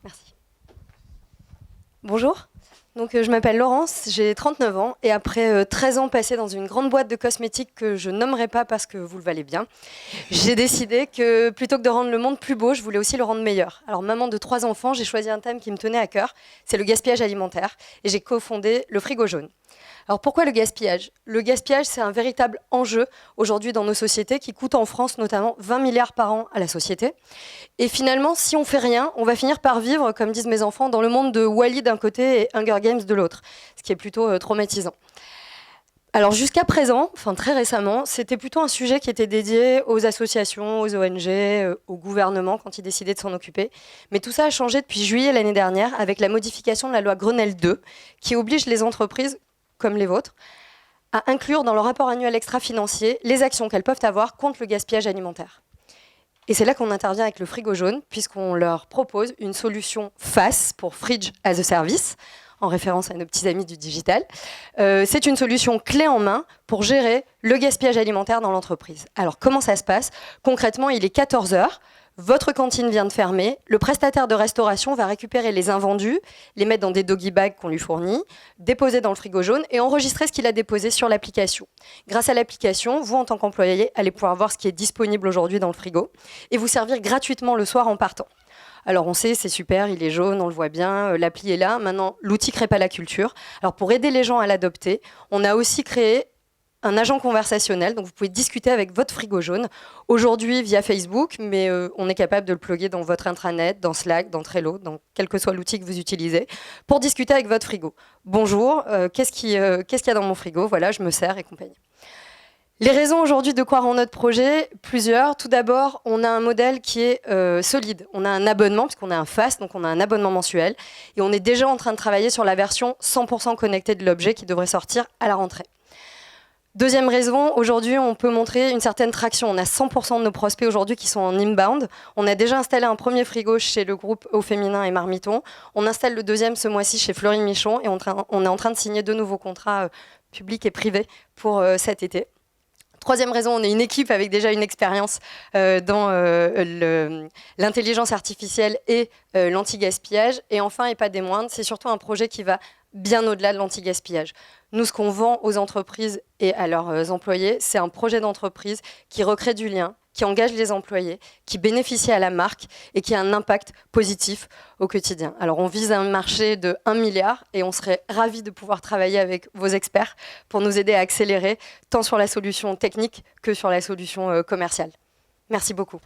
Merci. Bonjour. Donc, je m'appelle Laurence, j'ai 39 ans et après 13 ans passés dans une grande boîte de cosmétiques que je nommerai pas parce que vous le valez bien, j'ai décidé que plutôt que de rendre le monde plus beau, je voulais aussi le rendre meilleur. Alors, maman de 3 enfants, j'ai choisi un thème qui me tenait à cœur, c'est le gaspillage alimentaire et j'ai cofondé le Frigo Jaune. Alors pourquoi le gaspillage? Le gaspillage, c'est un véritable enjeu aujourd'hui dans nos sociétés qui coûte en France notamment 20 milliards par an à la société. Et finalement, si on fait rien, on va finir par vivre, comme disent mes enfants, dans le monde de Wall-E d'un côté et Hunger Games de l'autre, ce qui est plutôt traumatisant. Alors jusqu'à présent, enfin très récemment, c'était plutôt un sujet qui était dédié aux associations, aux ONG, au gouvernement quand ils décidaient de s'en occuper. Mais tout ça a changé depuis juillet l'année dernière avec la modification de la loi Grenelle 2 qui oblige les entreprises comme les vôtres, à inclure dans leur rapport annuel extra-financier les actions qu'elles peuvent avoir contre le gaspillage alimentaire. Et c'est là qu'on intervient avec le Frigo Jaune, puisqu'on leur propose une solution FAS pour Fridge as a Service, en référence à nos petits amis du digital. C'est une solution clé en main pour gérer le gaspillage alimentaire dans l'entreprise. Alors comment ça se passe? Concrètement, il est 14 heures. Votre cantine vient de fermer, le prestataire de restauration va récupérer les invendus, les mettre dans des doggy bags qu'on lui fournit, déposer dans le Frigo Jaune et enregistrer ce qu'il a déposé sur l'application. Grâce à l'application, vous, en tant qu'employé, allez pouvoir voir ce qui est disponible aujourd'hui dans le frigo et vous servir gratuitement le soir en partant. Alors on sait, c'est super, il est jaune, on le voit bien, l'appli est là. Maintenant, l'outil crée pas la culture. Alors pour aider les gens à l'adopter, on a aussi créé un agent conversationnel, donc vous pouvez discuter avec votre Frigo Jaune, aujourd'hui via Facebook, mais on est capable de le plugger dans votre intranet, dans Slack, dans Trello, dans quel que soit l'outil que vous utilisez, pour discuter avec votre frigo. Bonjour, qu'est-ce qu'il y a dans mon frigo? Voilà, je me sers et compagnie. Les raisons aujourd'hui de croire en notre projet, plusieurs. Tout d'abord, on a un modèle qui est solide. On a un abonnement, puisqu'on a un FAS, donc on a un abonnement mensuel, et on est déjà en train de travailler sur la version 100% connectée de l'objet qui devrait sortir à la rentrée. Deuxième raison, aujourd'hui, on peut montrer une certaine traction. On a 100% de nos prospects aujourd'hui qui sont en inbound. On a déjà installé un premier frigo chez le groupe Au Féminin et Marmiton. On installe le deuxième ce mois-ci chez Fleury Michon et on est en train de signer 2 nouveaux contrats publics et privés pour cet été. Troisième raison, on est une équipe avec déjà une expérience dans l'intelligence artificielle et l'anti-gaspillage. Et enfin, et pas des moindres, c'est surtout un projet qui va bien au-delà de l'anti-gaspillage. Nous, ce qu'on vend aux entreprises et à leurs employés, c'est un projet d'entreprise qui recrée du lien, qui engage les employés, qui bénéficie à la marque et qui a un impact positif au quotidien. Alors, on vise un marché de 1 milliard et on serait ravis de pouvoir travailler avec vos experts pour nous aider à accélérer tant sur la solution technique que sur la solution commerciale. Merci beaucoup.